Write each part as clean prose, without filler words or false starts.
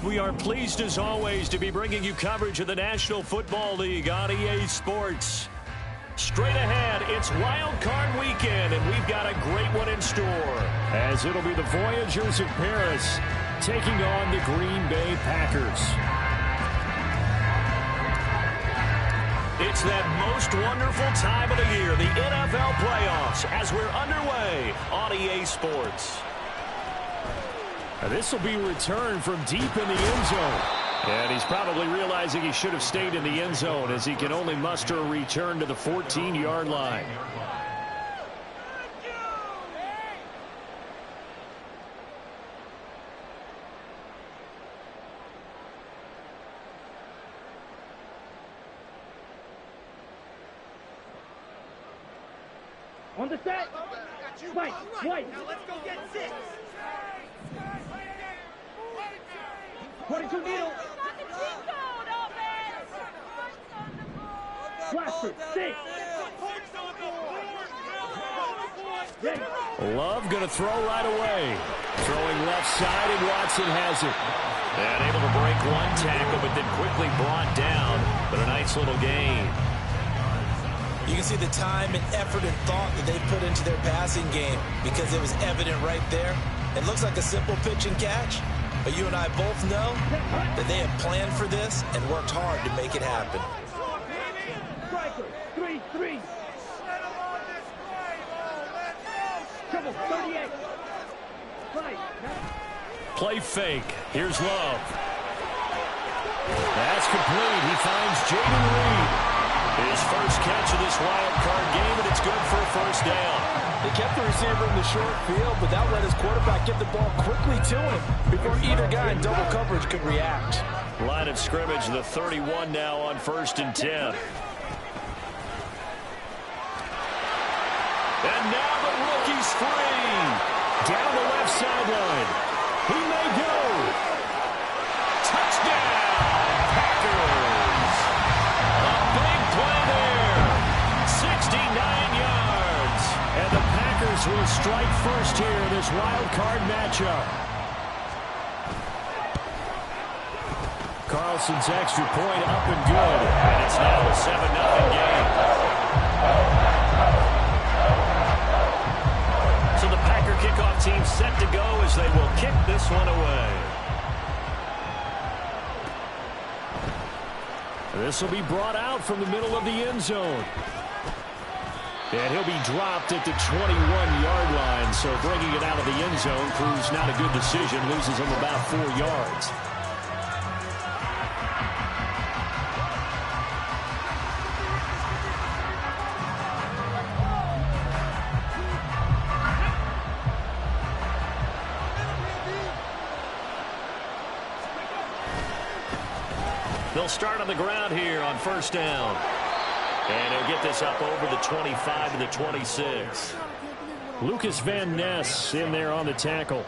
We are pleased as always to be bringing you coverage of the National Football League on EA Sports. Straight ahead, it's Wild Card Weekend, and we've got a great one in store, as it'll be the Voyagers of Paris taking on the Green Bay Packers. It's that most wonderful time of the year, the NFL playoffs, as we're underway on EA Sports. Now this will be returned from deep in the end zone. And he's probably realizing he should have stayed in the end zone, as he can only muster a return to the 14-yard line. On the set. White. Now let's go get 6. 22 needle. Blaster. 6. Ready. Love going to throw right away. Throwing left side, and Watson has it. And able to break one tackle, but then quickly brought down. But a nice little gain. You can see the time and effort and thought that they put into their passing game, because it was evident right there. It looks like a simple pitch and catch, but you and I both know that they have planned for this and worked hard to make it happen. Striker. 3-3. Trouble. 38. Right. Play fake. Here's Love. That's complete. He finds Jaden Reed. His first catch of this wild card game, and it's good for a first down. They kept the receiver in the short field, but that let his quarterback get the ball quickly to him before either guy in double coverage could react. Line of scrimmage, the 31 now on 1st and 10. And now the rookie's free. Down the left sideline. He may go. Touchdown, Packers. A big play there. 69 yards. And the Packers will strike first here in this wild card matchup. Carlson's extra point up and good. And it's now a 7-0 game. So the Packer kickoff team set to go as they will kick this one away. This will be brought out from the middle of the end zone. And he'll be dropped at the 21-yard line. So bringing it out of the end zone proves not a good decision. Loses him about 4 yards. They'll start on the ground here on first down. And he'll get this up over the 25 to the 26. Lucas Van Ness in there on the tackle.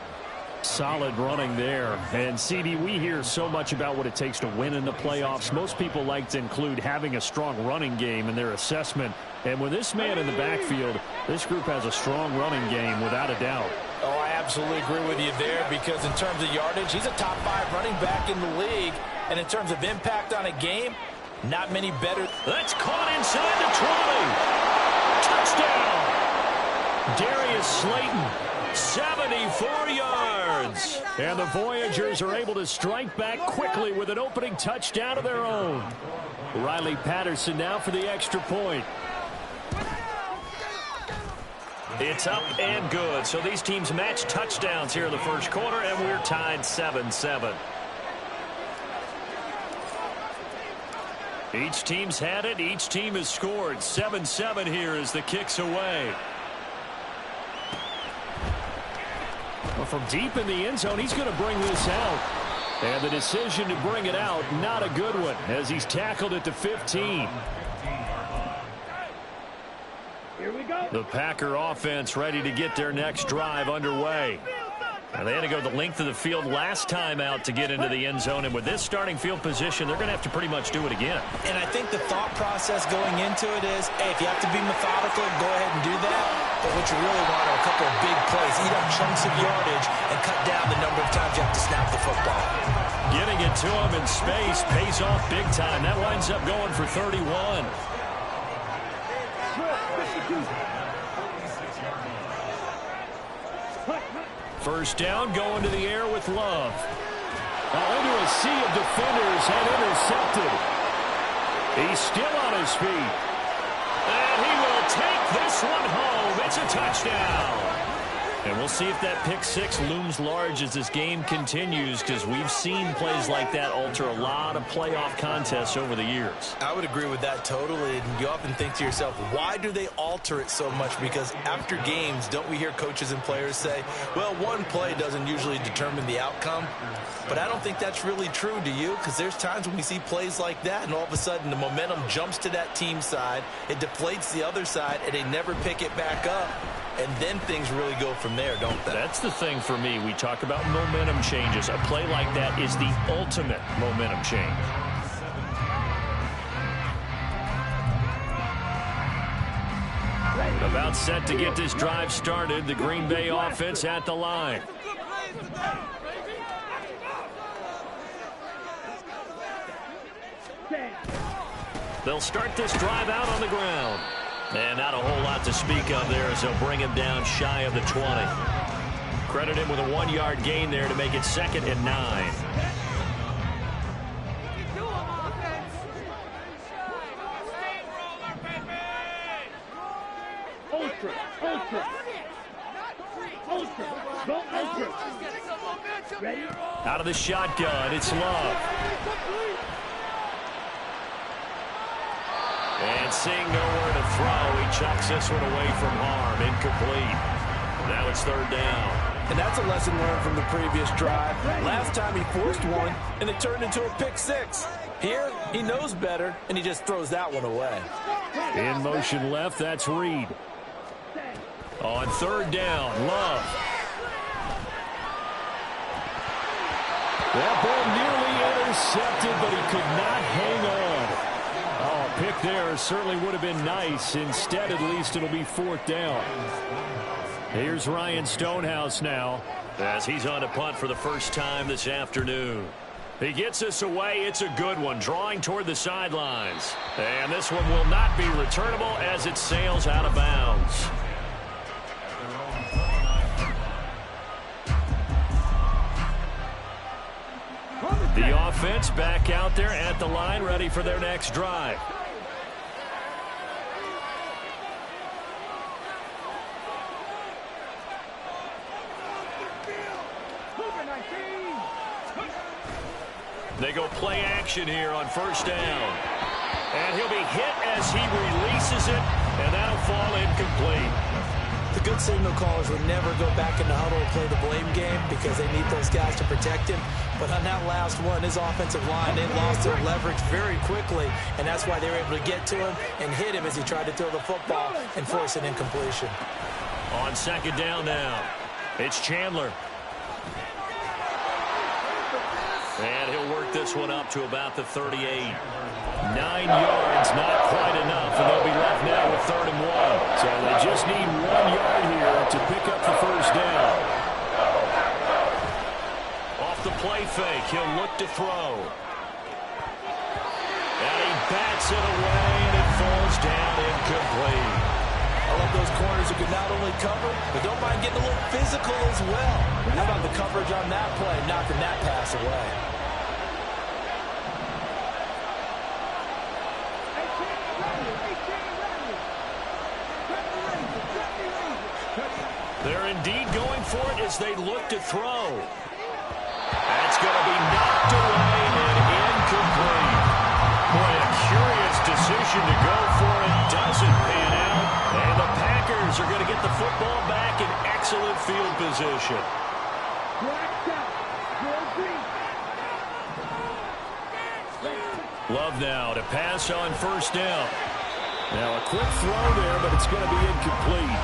Solid running there. And, CD, we hear so much about what it takes to win in the playoffs. Most people like to include having a strong running game in their assessment. And with this man in the backfield, this group has a strong running game without a doubt. Oh, I absolutely agree with you there, because in terms of yardage, he's a top 5 running back in the league. And in terms of impact on a game, not many better. That's caught inside the 20. Touchdown. Darius Slayton, 74 yards. And the Voyagers are able to strike back quickly with an opening touchdown of their own. Riley Patterson now for the extra point. It's up and good. So these teams match touchdowns here in the first quarter, and we're tied 7-7. Each team's had it. Each team has scored. 7-7 here as the kick's away. Well, from deep in the end zone, he's going to bring this out. And the decision to bring it out, not a good one, as he's tackled at the 15. Here we go. The Packer offense ready to get their next drive underway. And they had to go the length of the field last time out to get into the end zone. And with this starting field position, they're going to have to pretty much do it again. And I think the thought process going into it is, hey, if you have to be methodical, go ahead and do that. But what you really want are a couple of big plays. Eat up chunks of yardage and cut down the number of times you have to snap the football. Getting it to him in space pays off big time. That winds up going for 31. First down, going to the air with Love. Now into a sea of defenders and intercepted. He's still on his feet. And he will take this one home. It's a touchdown. And we'll see if that pick six looms large as this game continues, because we've seen plays like that alter a lot of playoff contests over the years. I would agree with that totally. And you often think to yourself, why do they alter it so much? Because after games, don't we hear coaches and players say, well, one play doesn't usually determine the outcome. But I don't think that's really true, do you? Because there's times when we see plays like that, and all of a sudden the momentum jumps to that team side, it deflates the other side, and they never pick it back up. And then things really go from there, don't they? That's the thing for me. We talk about momentum changes. A play like that is the ultimate momentum change. About set to get this drive started. The Green Bay offense at the line. They'll start this drive out on the ground. And not a whole lot to speak of there as they'll bring him down shy of the 20. Credit him with a 1-yard gain there to make it 2nd and 9. Ultra, ultra. Ultra, go ultra. Ready? Out of the shotgun, it's Love. And seeing nowhere to throw, he chucks this one away from harm. Incomplete. Now it's 3rd down. And that's a lesson learned from the previous drive. Last time he forced one, and it turned into a pick six. Here, he knows better, and he just throws that one away. In motion left, that's Reed. On 3rd down, Love. That ball nearly intercepted, but he could not hang on. Oh, pick there certainly would have been nice. Instead, at least, it'll be 4th down. Here's Ryan Stonehouse now as he's on a punt for the first time this afternoon. He gets this away. It's a good one, drawing toward the sidelines. And this one will not be returnable as it sails out of bounds. The offense back out there at the line, ready for their next drive. They go play action here on 1st down. And he'll be hit as he releases it, and that'll fall incomplete. The good signal callers would never go back in the huddle and play the blame game because they need those guys to protect him. But on that last one, his offensive line, they lost their leverage very quickly, and that's why they were able to get to him and hit him as he tried to throw the football and force an incompletion. On 2nd down now, it's Chandler. And he'll work this one up to about the 38. 9 yards, not quite enough, and they'll be left now with 3rd and 1. So they just need 1 yard here to pick up the 1st down. Off the play fake, he'll look to throw. And he bats it away, and it falls down incomplete. I love those corners who can not only cover, but don't mind getting a little physical as well. How about the coverage on that play, knocking that pass away? They're indeed going for it as they look to throw. That's going to be knocked away and incomplete. Boy, a curious decision to go for it. Doesn't pan out. And the Packers are going to get the football back in excellent field position. Love now to pass on 1st down. Now a quick throw there, but it's going to be incomplete.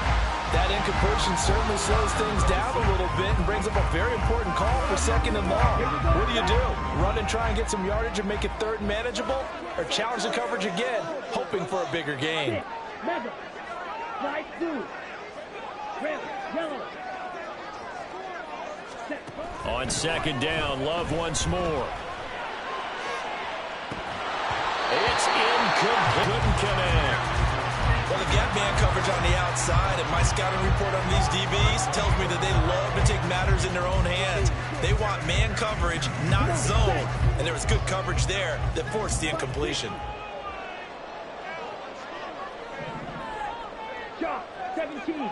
That incompletion certainly slows things down a little bit and brings up a very important call for 2nd and long. What do? Run and try and get some yardage and make it 3rd and manageable? Or challenge the coverage again, hoping for a bigger gain? Slide through. Red, yellow. On 2nd down, Love once more. It's incomplete. Couldn't connect. Well, the gap man coverage on the outside, and my scouting report on these DBs tells me that they love to take matters in their own hands. They want man coverage, not zone. And there was good coverage there that forced the incompletion. Shot, 17.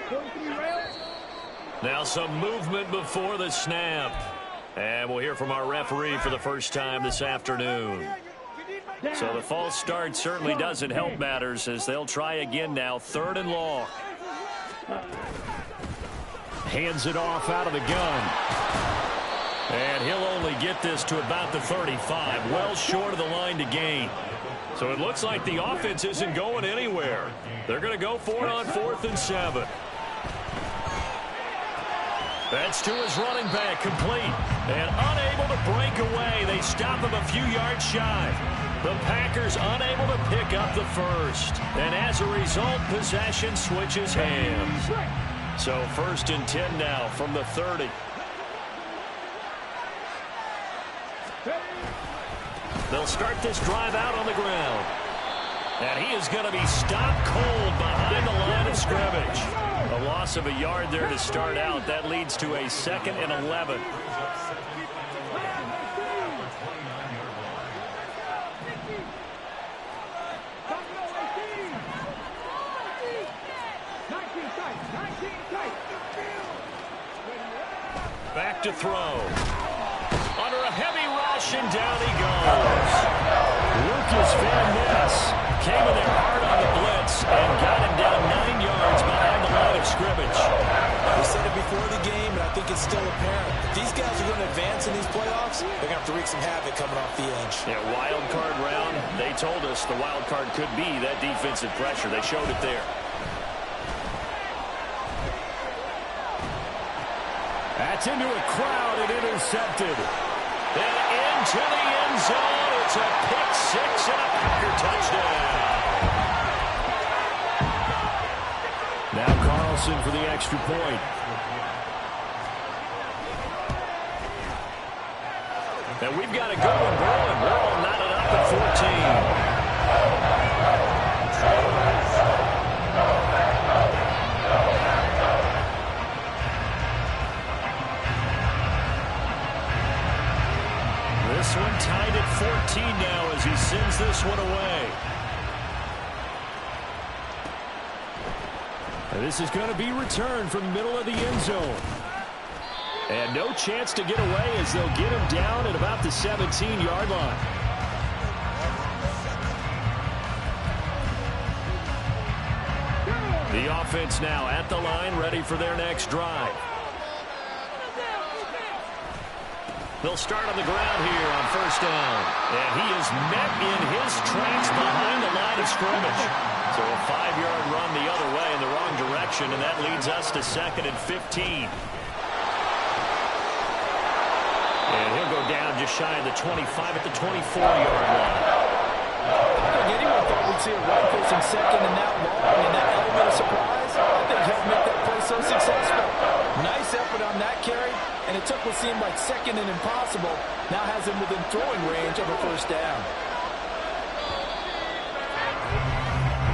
43 rails. Now some movement before the snap. And we'll hear from our referee for the first time this afternoon. So the false start certainly doesn't help matters as they'll try again now. 3rd and long. Hands it off out of the gun. And he'll only get this to about the 35. Well short of the line to gain. So it looks like the offense isn't going anywhere. They're going to go for it on 4th and 7. That's to his running back, complete. And unable to break away. They stop him a few yards shy. The Packers unable to pick up the first. And as a result, possession switches hands. So 1st and 10 now from the 30. They'll start this drive out on the ground. And he is going to be stopped cold behind the line of scrimmage. A loss of a yard there to start out. That leads to a 2nd and 11. Back to throw. Under a heavy rush, and down he goes. Lucas Van Ness came in there hard on the blitz and got him down 9 yards behind the line of scrimmage. We said it before the game, and I think it's still apparent. If these guys are going to advance in these playoffs, they're going to have to wreak some havoc coming off the edge. Yeah, wild card round. They told us the wild card could be that defensive pressure. They showed it there. That's into a crowd and intercepted. And into the end zone. It's a pick 6 and a Packer touchdown. Now Carlson for the extra point. And we've got a good one brewing. We're all knotted up at 14. This one tied at 14 now as he sends this one away. And this is going to be returned from the middle of the end zone. And no chance to get away as they'll get him down at about the 17-yard line. The offense now at the line, ready for their next drive. They'll start on the ground here on 1st down. And he is met in his tracks behind the line of scrimmage. So a 5-yard run the other way in the wrong direction, and that leads us to 2nd and 15. And he'll go down just shy of the 25 at the 24-yard line. I think anyone thought we'd see a run pushing 2nd and that long, and that element of surprise, I think helped make that play so successful. Nice effort on that carry, and it took what seemed like 2nd and impossible, now has him within throwing range of a 1st down.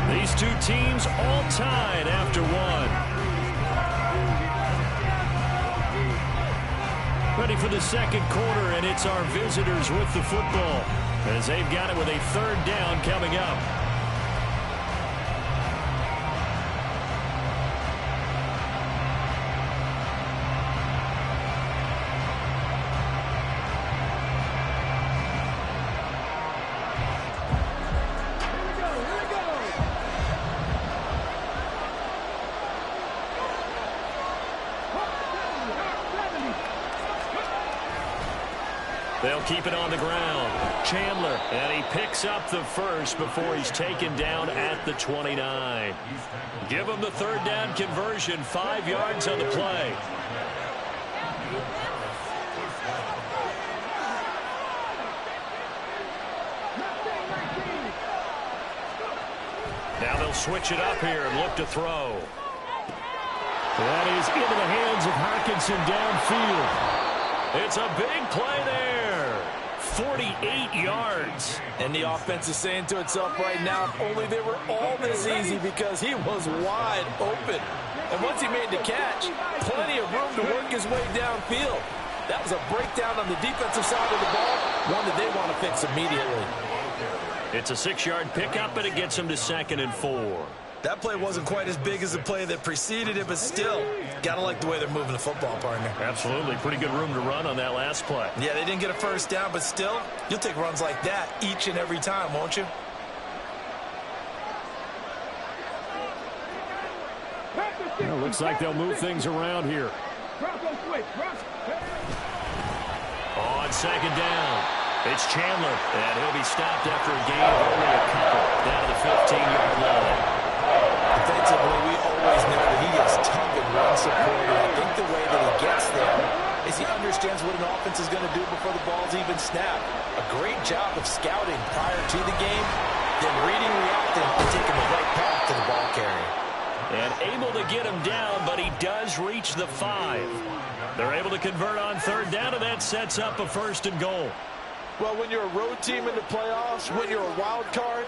These two teams all tied after one. Ready for the 2nd quarter, and it's our visitors with the football as they've got it with a 3rd down coming up. They'll keep it on the ground. Chandler, and he picks up the first before he's taken down at the 29. Give him the third down conversion, 5 yards on the play. Now they'll switch it up here and look to throw. That is into the hands of Hockenson downfield. It's a big play there. 48 yards. And the offense is saying to itself right now, if only they were all this easy, because he was wide open. And once he made the catch, plenty of room to work his way downfield. That was a breakdown on the defensive side of the ball, one that they want to fix immediately. It's a 6-yard pickup, and it gets him to 2nd and 4. That play wasn't quite as big as the play that preceded it, but still, got to like the way they're moving the football, partner. Absolutely. Pretty good room to run on that last play. Yeah, they didn't get a first down, but still, you'll take runs like that each and every time, won't you? Well, looks like they'll move things around here. On 2nd down, it's Chandler, and he'll be stopped after a gain of only a couple down to the 15-yard line. Defensively, we always know that he is tough and run supported. I think the way that he gets there is he understands what an offense is going to do before the ball's even snapped. A great job of scouting prior to the game, then reading, reacting, and taking the right path to the ball carrier. And able to get him down, but he does reach the 5. They're able to convert on 3rd down, and that sets up a 1st and goal. Well, when you're a road team in the playoffs, when you're a wild card,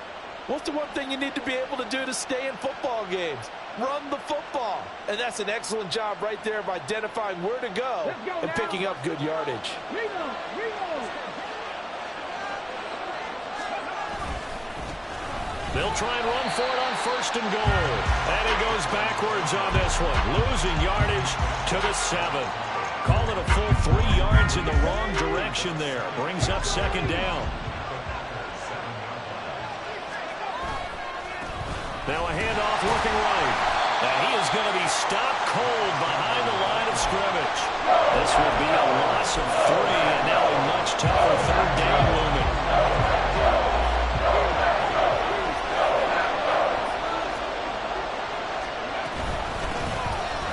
what's the one thing you need to be able to do to stay in football games? Run the football. And that's an excellent job right there of identifying where to go and picking up good yardage. They'll try and run for it on 1st and goal. And he goes backwards on this one, losing yardage to the 7. Call it a full 3 yards in the wrong direction there. Brings up 2nd down. Now a handoff looking right. And he is going to be stopped cold behind the line of scrimmage. This will be a loss of 3, and now a much tougher 3rd down looming.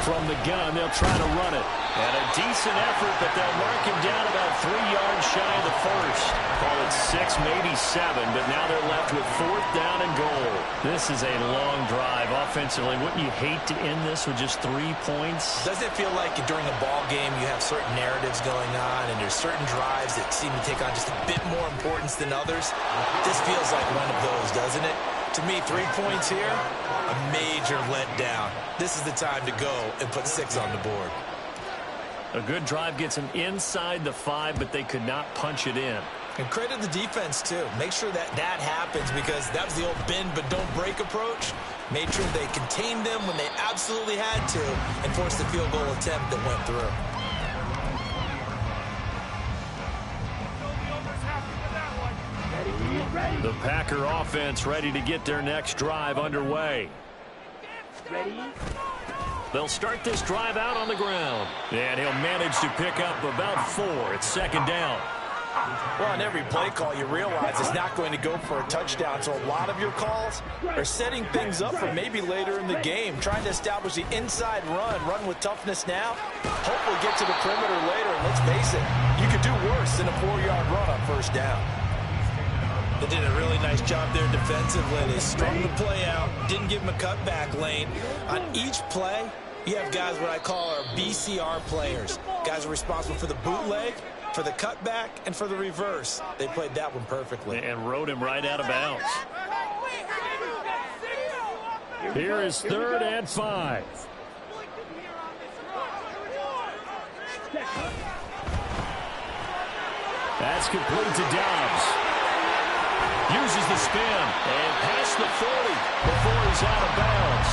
From the gun, they'll try to run it. And a decent effort, but they'll mark him down about 3 yards shy of the 1st. Call it 6, maybe 7, but now they're left with 4th down and goal. This is a long drive offensively. Wouldn't you hate to end this with just 3 points? Doesn't it feel like during a ball game you have certain narratives going on and there's certain drives that seem to take on just a bit more importance than others? This feels like one of those, doesn't it? To me, 3 points here, a major letdown. This is the time to go and put 6 on the board. A good drive gets them inside the 5, but they could not punch it in. And credit the defense, too. Make sure that that happens, because that was the old bend but don't break approach. Made sure they contained them when they absolutely had to and forced the field goal attempt that went through. The Packer offense ready to get their next drive underway. They'll start this drive out on the ground. And he'll manage to pick up about 4. It's 2nd down. Well, on every play call, you realize it's not going to go for a touchdown. So a lot of your calls are setting things up for maybe later in the game, trying to establish the inside run with toughness now. Hopefully get to the perimeter later. And let's face it, you could do worse than a 4-yard run on 1st down. They did a really nice job there defensively. They strung the play out, didn't give him a cutback lane. On each play, you have guys what I call our BCR players. Guys are responsible for the bootleg, for the cutback, and for the reverse. They played that one perfectly. And rode him right out of bounds. Here is 3rd and 5. That's complete to Dobbs. Uses the spin and past the 40 before he's out of bounds.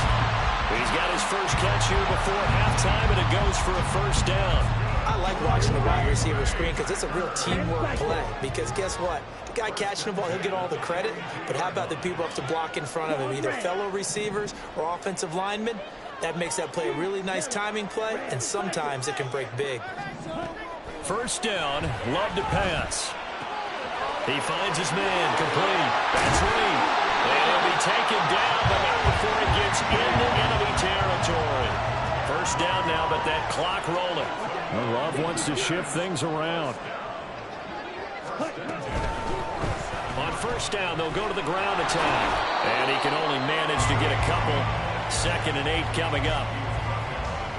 He's got his first catch here before halftime, and it goes for a 1st down. I like watching the wide receiver screen because it's a real teamwork play. Because guess what? The guy catching the ball, he'll get all the credit. But how about the people up to block in front of him, either fellow receivers or offensive linemen? That makes that play a really nice timing play, and sometimes it can break big. first down. Love to pass. He finds his man, complete. That's Reed. And he'll be taken down, but not before he gets into enemy territory. First down now, but that clock rolling. Well, Love wants to shift things around. On first down, they'll go to the ground attack. And he can only manage to get a couple. 2nd and 8 coming up.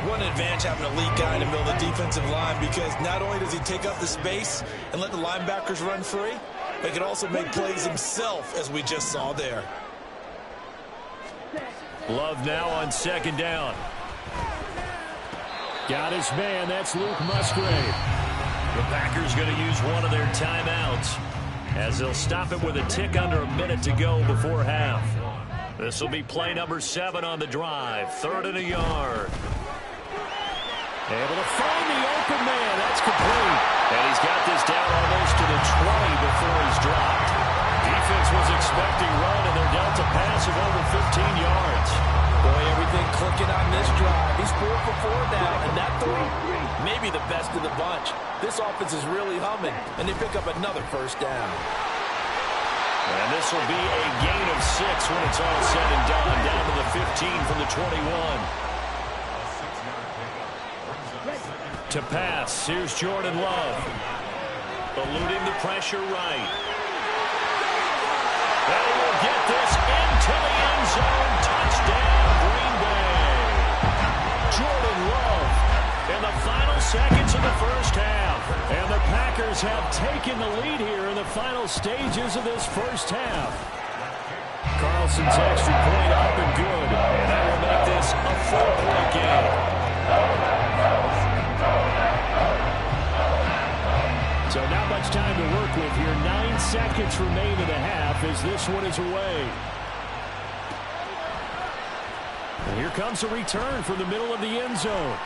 One advantage having an elite guy in the middle of the defensive line, because not only does he take up the space and let the linebackers run free, but he can also make plays himself, as we just saw there. Love now on 2nd down. Got his man. That's Luke Musgrave. The Packers going to use one of their timeouts, as they'll stop it with a tick under a minute to go before half. This will be play number 7 on the drive. 3rd and a yard. Able to find the open man. That's complete. And he's got this down almost to the 20 before he's dropped. Defense was expecting run, and they're dealt a pass of over 15 yards. Boy, everything clicking on this drive. He's 4 for 4 now, and that throw, maybe the best of the bunch. This offense is really humming, and they pick up another first down. And this will be a gain of 6 when it's all said and done, down to the 15 from the 21. To pass, here's Jordan Love. Eluding the pressure right. And he will get this into the end zone. Touchdown, Green Bay. Jordan Love in the final seconds of the first half. And the Packers have taken the lead here in the final stages of this first half. Carlson's extra point up and good. And that will make this a 4-point game. So not much time to work with here. 9 seconds remain in the half as this one is away. And here comes a return from the middle of the end zone.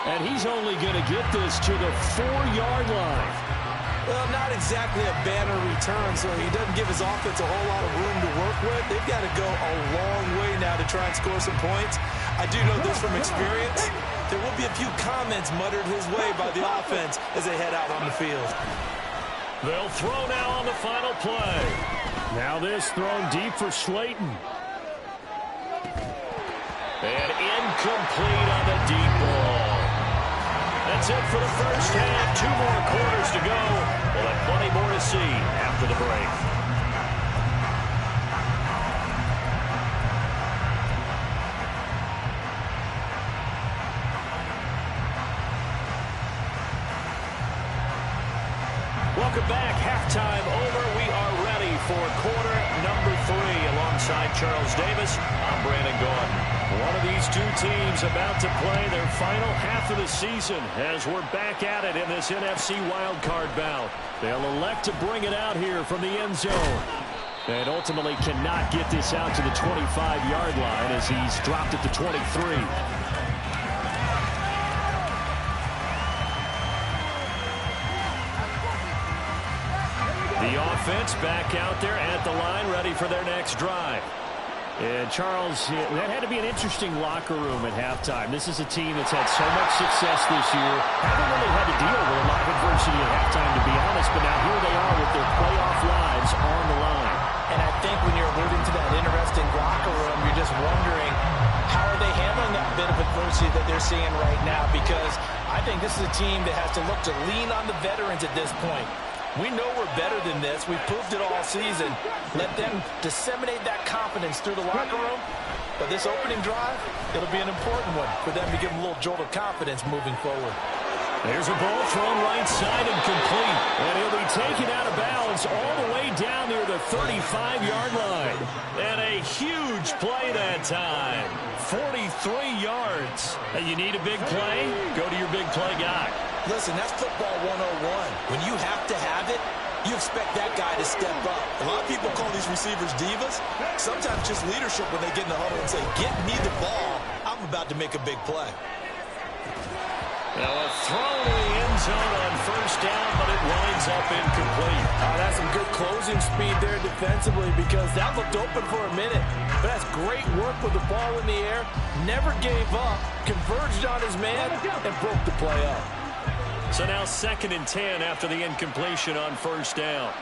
And he's only going to get this to the 4-yard line. Well, not exactly a banner return, so he doesn't give his offense a whole lot of room to work with. They've got to go a long way now to try and score some points. I do know this from experience. There will be a few comments muttered his way by the offense as they head out on the field. They'll throw now on the final play. Now this thrown deep for Slayton. And incomplete on the deep ball. That's it for the first half. 2 more quarters to go. We'll have plenty more to see after the break. Welcome back. Halftime over. We are ready for quarter number 3. Alongside Charles Davis, I'm Brandon Gaudin. One of these two teams about to play their final half of the season as we're back at it in this NFC wildcard bout. They'll elect to bring it out here from the end zone. And ultimately cannot get this out to the 25-yard line as he's dropped at the 23. The offense back out there at the line, ready for their next drive. And Charles, that had to be an interesting locker room at halftime. This is a team that's had so much success this year. Haven't really had to deal with a lot of adversity at halftime, to be honest, but now here they are with their playoff lives on the line. And I think when you're alluding to that interesting locker room, you're just wondering how are they handling that bit of adversity that they're seeing right now, because I think this is a team that has to look to lean on the veterans at this point. We know we're better than this. We've proved it all season. Let them disseminate that confidence through the locker room. But this opening drive, it'll be an important one for them to give them a little jolt of confidence moving forward. There's a ball thrown right side and complete. And he'll be taken out of bounds all the way down near the 35-yard line. And a huge play that time. 43 yards. And you need a big play? Go to your big play guy. Listen, that's football 101. When you have to have it, you expect that guy to step up. A lot of people call these receivers divas. Sometimes just leadership when they get in the huddle and say, get me the ball. I'm about to make a big play. Now a throw to the end zone on first down, but it winds up incomplete. That's some good closing speed there defensively because that looked open for a minute. But that's great work with the ball in the air. Never gave up, converged on his man, and broke the play up. So now 2nd and 10 after the incompletion on first down.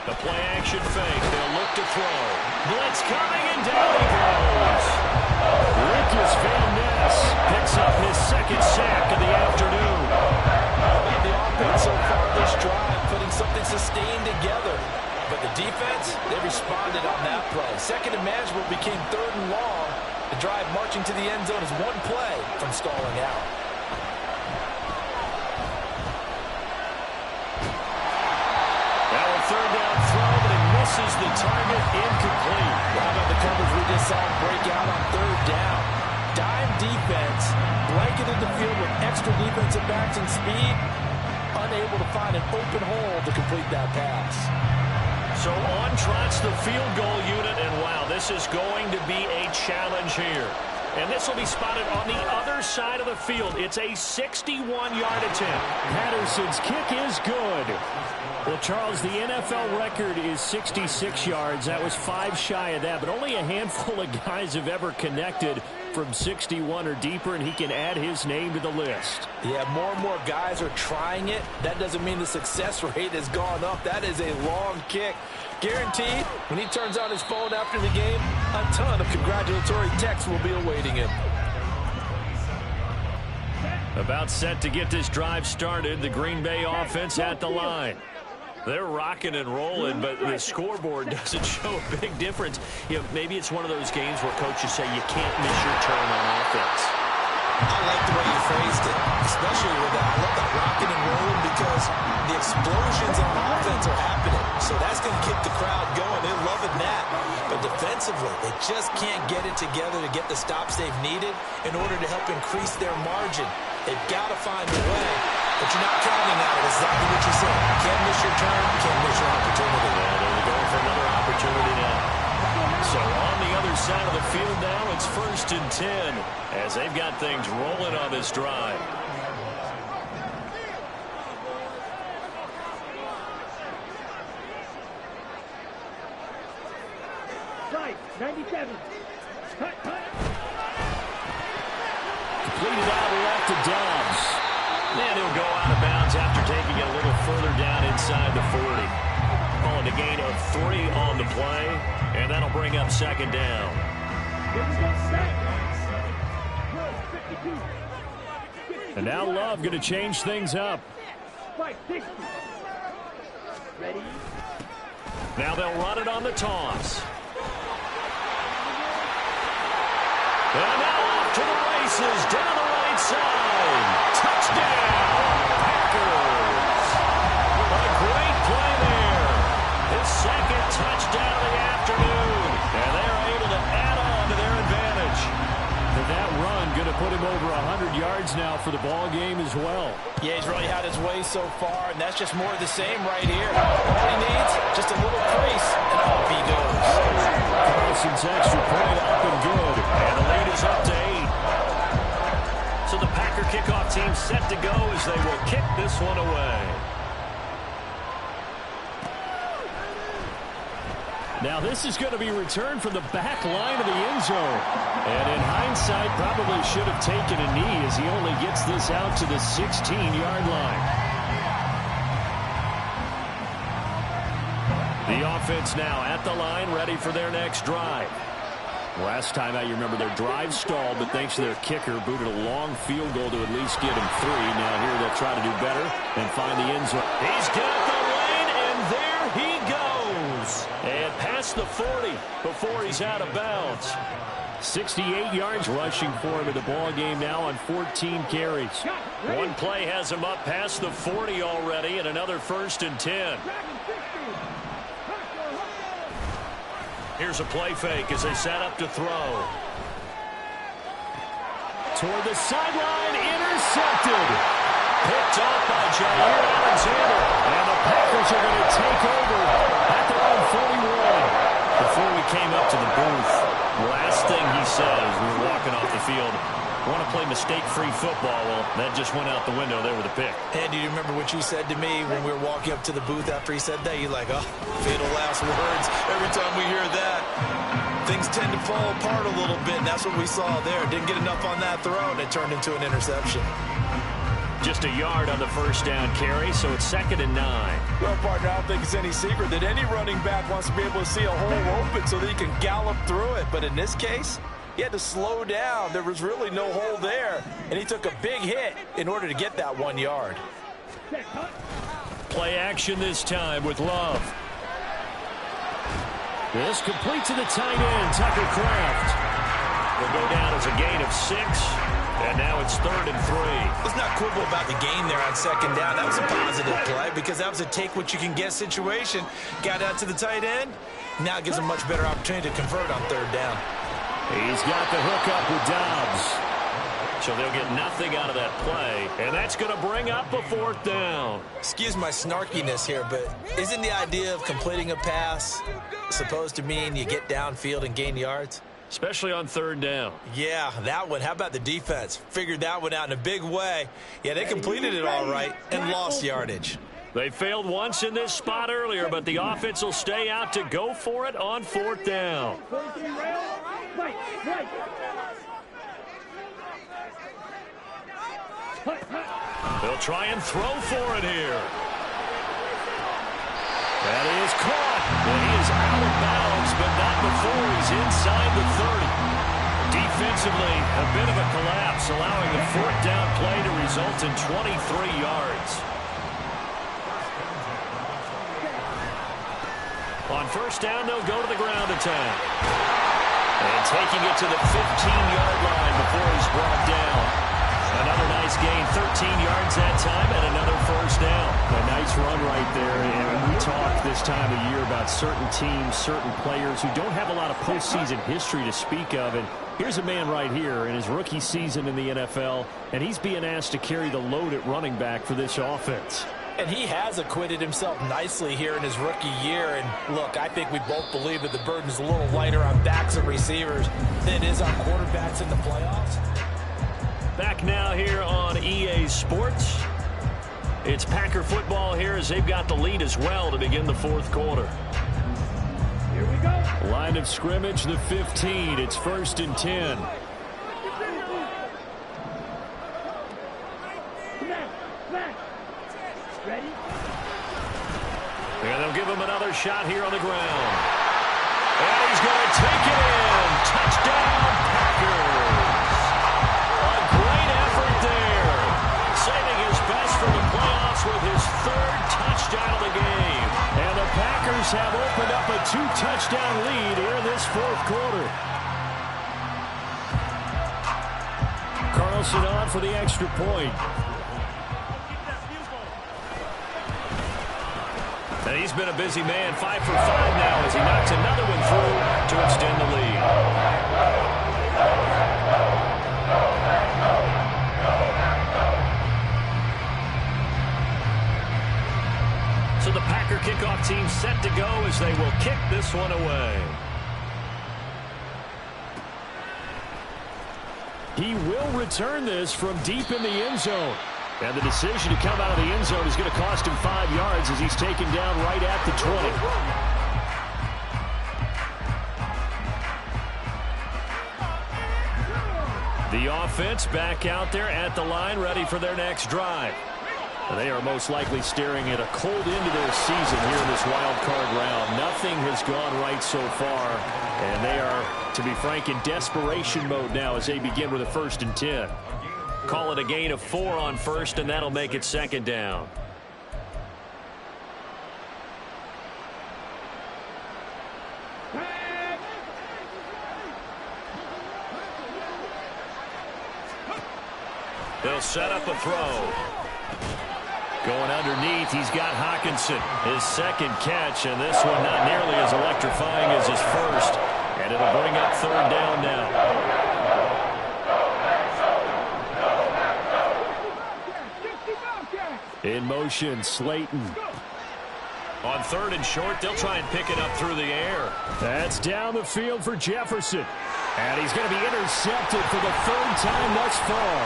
The play action fake. They'll look to throw. Blitz coming, and down he goes. Lucas Van Ness picks up his 2nd sack of the afternoon. The offense so far this drive, putting something sustained together. But the defense, they responded on that play. 2nd and manageable became 3rd and long. The drive marching to the end zone is one play from stalling out. Now a 3rd down throw, but it misses the target, incomplete. How about the coverage we just saw break out on 3rd down? Dime defense, blanketed the field with extra defensive backs and speed, unable to find an open hole to complete that pass. So on trots the field goal unit, and wow, this is going to be a challenge here. And this will be spotted on the other side of the field. It's a 61-yard attempt. Patterson's kick is good. Well, Charles, the NFL record is 66 yards. That was 5 shy of that, but only a handful of guys have ever connected from 61 or deeper, and he can add his name to the list. Yeah, more and more guys are trying it. That doesn't mean the success rate has gone up. That is a long kick. Guaranteed, when he turns on his phone after the game, a ton of congratulatory texts will be awaiting him. About set to get this drive started, the Green Bay offense at the line. They're rocking and rolling, but the scoreboard doesn't show a big difference. You know, maybe it's one of those games where coaches say you can't miss your turn on offense. I like the way you phrased it, especially with that. I love that rocking and rolling because the explosions on offense are happening. So that's going to keep the crowd going. They're loving that. But defensively, they just can't get it together to get the stops they've needed in order to help increase their margin. They've got to find a way, but you're not counting on it. Exactly what you said. You can't miss your turn. You can't miss your opportunity. Yeah, they're going for another opportunity now. So on the other side of the field now, it's 1st and 10 as they've got things rolling on this drive. Right, 97. Cut. Completed out left to Dobbs. And he'll go out of bounds after taking it a little further down inside the 40. Calling a gain of 3 on the play, and that'll bring up 2nd down. And now Love going to change things up. Right, 60. Ready? Now they'll run it on the toss. And now off to the races, down the right side. Touchdown, Packers. A great play there. His 2nd touchdown of the afternoon. And they're able to add on to their advantage. And that run going to put him over 100 yards now for the ball game as well. Yeah, he's really had his way so far, and that's just more of the same right here. All he needs, just a little crease, and off he goes. Carlson's extra point up and good. And the lead is up to 8. So the Packer kickoff team set to go as they will kick this one away. Now this is going to be returned from the back line of the end zone. And in hindsight, probably should have taken a knee as he only gets this out to the 16-yard line. The offense now at the line, ready for their next drive. Last time out, you remember their drive stalled, but thanks to their kicker, booted a long field goal to at least get him 3. Now here they'll try to do better and find the end zone. He's got the lane, and there he goes. And past the 40 before he's out of bounds. 68 yards rushing for him in the ball game now on 14 carries. One play has him up past the 40 already, and another 1st and 10. Here's a play fake as they set up to throw. Toward the sideline, intercepted. Picked up by Jair Alexander. And the Packers are going to take over at their own 41. Before we came up to the booth, last thing he said as we were walking off the field, Want to play mistake-free football. Well, that just went out the window there with a pick. And do you remember what you said to me when we were walking up to the booth after he said that? You're like, oh, fatal last words. Every time we hear that, things tend to fall apart a little bit, and that's what we saw there. Didn't get enough on that throw, and it turned into an interception. Just a yard on the first down carry, so it's 2nd and 9. Well, partner, I don't think it's any secret that any running back wants to be able to see a hole open so that he can gallop through it. But in this case, he had to slow down. There was really no hole there, and he took a big hit in order to get that 1 yard. Play action this time with Love. This complete to the tight end, Tucker Kraft. Will go down as a gain of 6. And now it's 3rd and 3. Let's not quibble about the gain there on 2nd down. That was a positive play because that was a take-what-you-can-get situation. Got out to the tight end. Now it gives him a much better opportunity to convert on 3rd down. He's got the hook up with Dobbs. So they'll get nothing out of that play. And that's going to bring up a 4th down. Excuse my snarkiness here, but isn't the idea of completing a pass supposed to mean you get downfield and gain yards? Especially on 3rd down. Yeah, that one. How about the defense? Figured that one out in a big way. Yeah, they completed it all right and lost yardage. They failed once in this spot earlier, but the offense will stay out to go for it on 4th down. They'll try and throw for it here. That is caught. Well, he is out of bounds, but not before he's inside the 30. Defensively, a bit of a collapse, allowing a 4th down play to result in 23 yards. On 1st down, they'll go to the ground attack. And taking it to the 15-yard line before he's brought down. Another nice gain, 13 yards that time, and another 1st down. A nice run right there. And we talk this time of year about certain teams, certain players who don't have a lot of postseason history to speak of. And here's a man right here in his rookie season in the NFL, and he's being asked to carry the load at running back for this offense. And he has acquitted himself nicely here in his rookie year. And look, I think we both believe that the burden's a little lighter on backs and receivers than it is on quarterbacks in the playoffs. Back now here on EA Sports. It's Packer football here as they've got the lead as well to begin the 4th quarter. Here we go. Line of scrimmage, the 15. It's 1st and 10. Ready? And they'll give him another shot here on the ground. And he's going to take it in. Touchdown, Packers. A great effort there. Saving his best for the playoffs with his 3rd touchdown of the game. And the Packers have opened up a 2-touchdown lead here in this 4th quarter. Carlson on for the extra point. And he's been a busy man, 5 for 5 now as he knocks another one through to extend the lead. So the Packer kickoff team set to go as they will kick this one away. He will return this from deep in the end zone. And the decision to come out of the end zone is going to cost him 5 yards as he's taken down right at the 20. The offense back out there at the line, ready for their next drive. They are most likely staring at a cold end to their season here in this wild card round. Nothing has gone right so far, and they are, to be frank, in desperation mode now as they begin with a 1st and 10. Call it a gain of 4 on 1st, and that'll make it 2nd down. They'll set up a throw. Going underneath, he's got Hockenson. His 2nd catch, and this one not nearly as electrifying as his 1st. And it'll bring up 3rd down now. In motion, Slayton. On 3rd and short, they'll try and pick it up through the air. That's down the field for Jefferson. And he's going to be intercepted for the 3rd time thus far.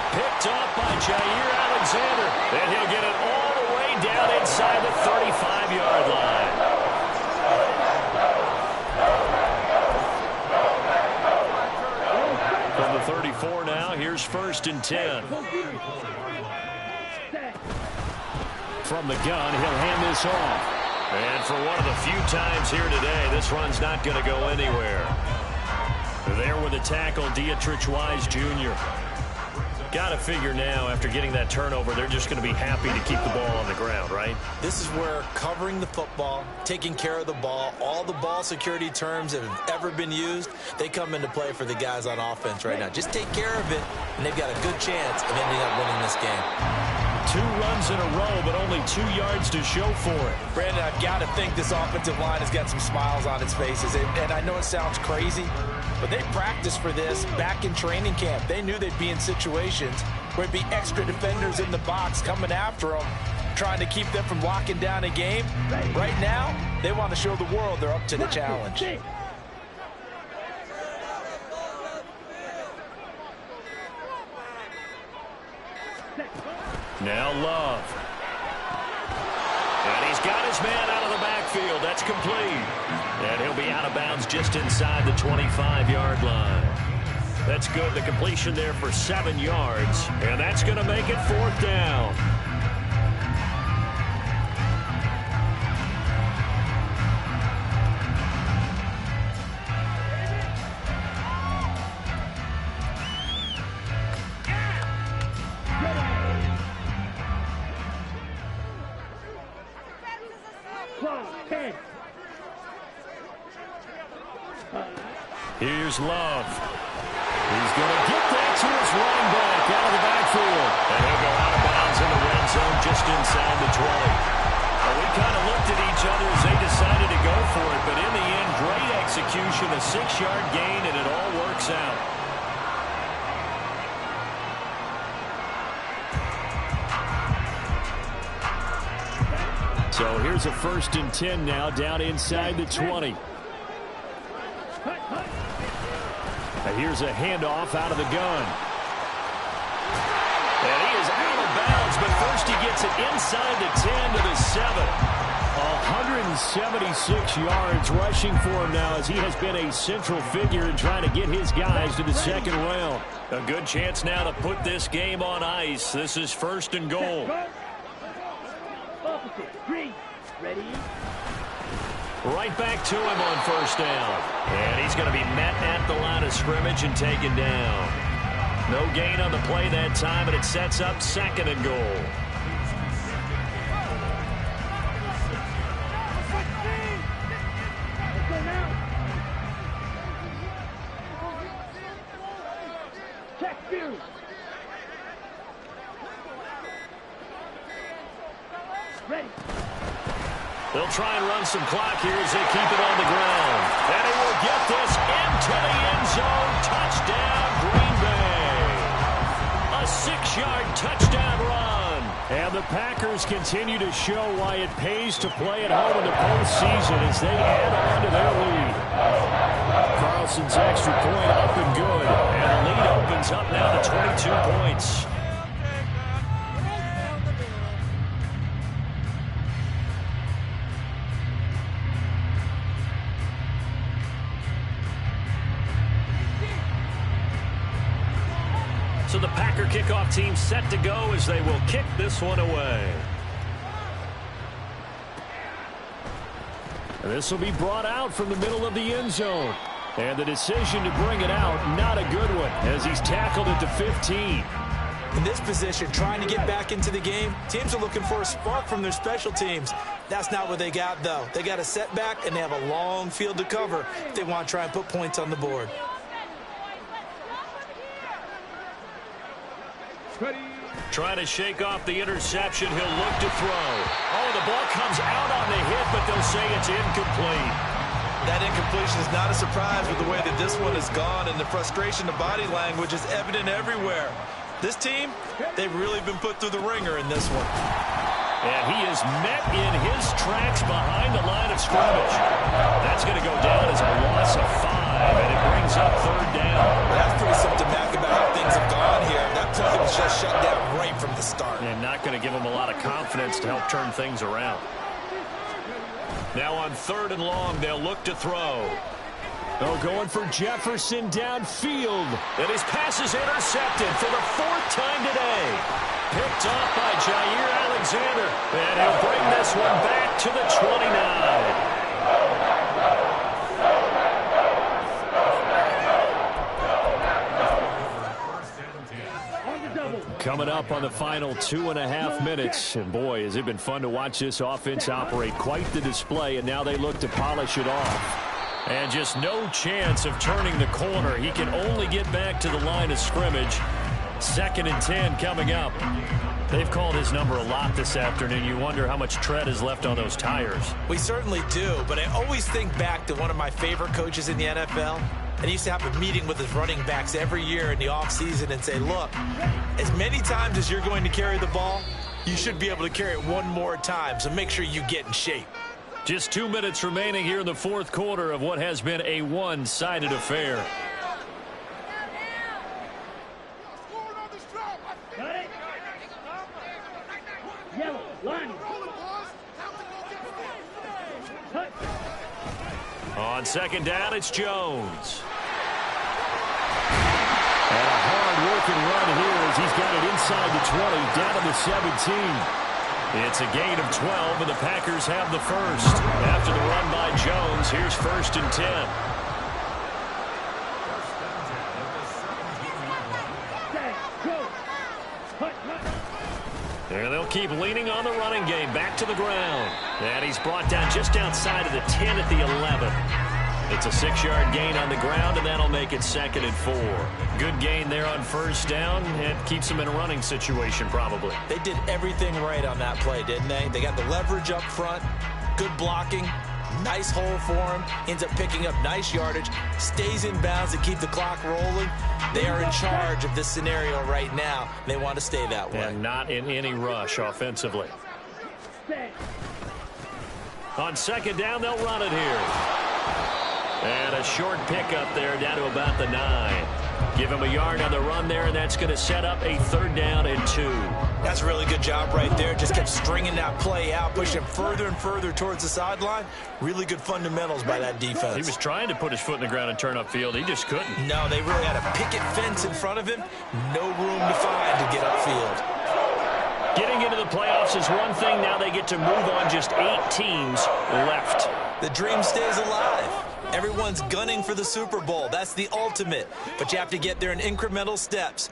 Picked up by Jair Alexander. And he'll get it all the way down inside the 35-yard line. From the 34 now, here's 1st and 10. From the gun, he'll hand this off. And for one of the few times here today, this run's not going to go anywhere. There with the tackle, Dietrich Wise Jr. Got to figure now, after getting that turnover, they're just going to be happy to keep the ball on the ground, right? This is where covering the football, taking care of the ball, all the ball security terms that have ever been used, they come into play for the guys on offense right now. Just take care of it, and they've got a good chance of ending up winning this game. 2 runs in a row, but only 2 yards to show for it. Brandon, I've got to think this offensive line has got some smiles on its faces. And I know it sounds crazy, but they practiced for this back in training camp. They knew they'd be in situations where it'd be extra defenders in the box coming after them, trying to keep them from locking down a game. Right now, they want to show the world they're up to the challenge. Now Love. And he's got his man out of the backfield. That's complete. And he'll be out of bounds just inside the 25-yard line. That's good. The completion there for 7 yards. And that's going to make it 4th down. Here's Love. He's going to get that to his running back out of the backfield. And he'll go out of bounds in the red zone just inside the 20. Well, we kind of looked at each other as they decided to go for it. But in the end, great execution, a 6-yard gain, and it all works out. So here's a 1st and 10 now down inside the 20. Here's a handoff out of the gun. And he is out of bounds, but first he gets it inside the 10 to the 7. 176 yards rushing for him now as he has been a central figure in trying to get his guys to the 2nd round. A good chance now to put this game on ice. This is 1st and goal. Ready? Right back to him on 1st down. And he's going to be met at the line of scrimmage and taken down. No gain on the play that time, and it sets up 2nd and goal. Check you. Ready. They'll try and run some clock here as they keep it on the ground. And he will get this into the end zone. Touchdown, Green Bay. A 6-yard touchdown run. And the Packers continue to show why it pays to play at home in the postseason as they add on to their lead. Carlson's extra point up and good. And the lead opens up now to 22 points. So the Packer kickoff team set to go as they will kick this one away. And this will be brought out from the middle of the end zone. And the decision to bring it out, not a good one, as he's tackled at the 15. In this position, trying to get back into the game, teams are looking for a spark from their special teams. That's not what they got, though. They got a setback, and they have a long field to cover if they want to try and put points on the board. Trying to shake off the interception. He'll look to throw. Oh, the ball comes out on the hit, but they'll say it's incomplete. That incompletion is not a surprise with the way that this one has gone, and the frustration, the body language is evident everywhere. This team, they've really been put through the ringer in this one. And he is met in his tracks behind the line of scrimmage. That's going to go down as a loss of 5, and it brings up 3rd down. That's pretty symptomatic about how things have gone here. That play was just shut down right from the start. And not going to give him a lot of confidence to help turn things around. Now on 3rd and long, they'll look to throw. Oh, going for Jefferson downfield. And his pass is intercepted for the 4th time today. Picked off by Jair Alexander. And he'll bring this one back to the 29. Coming up on the final 2.5 minutes. And boy, has it been fun to watch this offense operate. Quite the display, and now they look to polish it off. And just no chance of turning the corner. He can only get back to the line of scrimmage. 2nd and 10 coming up. They've called his number a lot this afternoon. You wonder how much tread is left on those tires. We certainly do, but I always think back to one of my favorite coaches in the NFL. And he used to have a meeting with his running backs every year in the offseason and say, look, as many times as you're going to carry the ball, you should be able to carry it one more time, so make sure you get in shape. Just 2 minutes remaining here in the 4th quarter of what has been a one-sided affair. Got it. Yellow, line. Touch. On 2nd down, it's Jones. And a hard-working run here as he's got it inside the 20, down to the 17. It's a gain of 12, and the Packers have the first. After the run by Jones, here's 1st and 10. And they'll keep leaning on the running game. Back to the ground. And he's brought down just outside of the 10 at the 11. It's a 6-yard gain on the ground, and that'll make it 2nd and 4. Good gain there on 1st down, and keeps him in a running situation probably. They did everything right on that play, didn't they? They got the leverage up front, good blocking, nice hole for him, ends up picking up nice yardage, stays in bounds to keep the clock rolling. They are in charge of this scenario right now. They want to stay that way. And not in any rush offensively. On 2nd down, they'll run it here. And a short pickup there down to about the 9. Give him a yard on the run there, and that's going to set up a 3rd down and 2. That's a really good job right there. Just kept stringing that play out, pushing him further and further towards the sideline. Really good fundamentals by that defense. He was trying to put his foot in the ground and turn upfield. He just couldn't. No, they really had a picket fence in front of him. No room to find to get upfield. Getting into the playoffs is one thing. Now they get to move on. Just 8 teams left. The dream stays alive. Everyone's gunning for the Super Bowl. That's the ultimate. But you have to get there in incremental steps.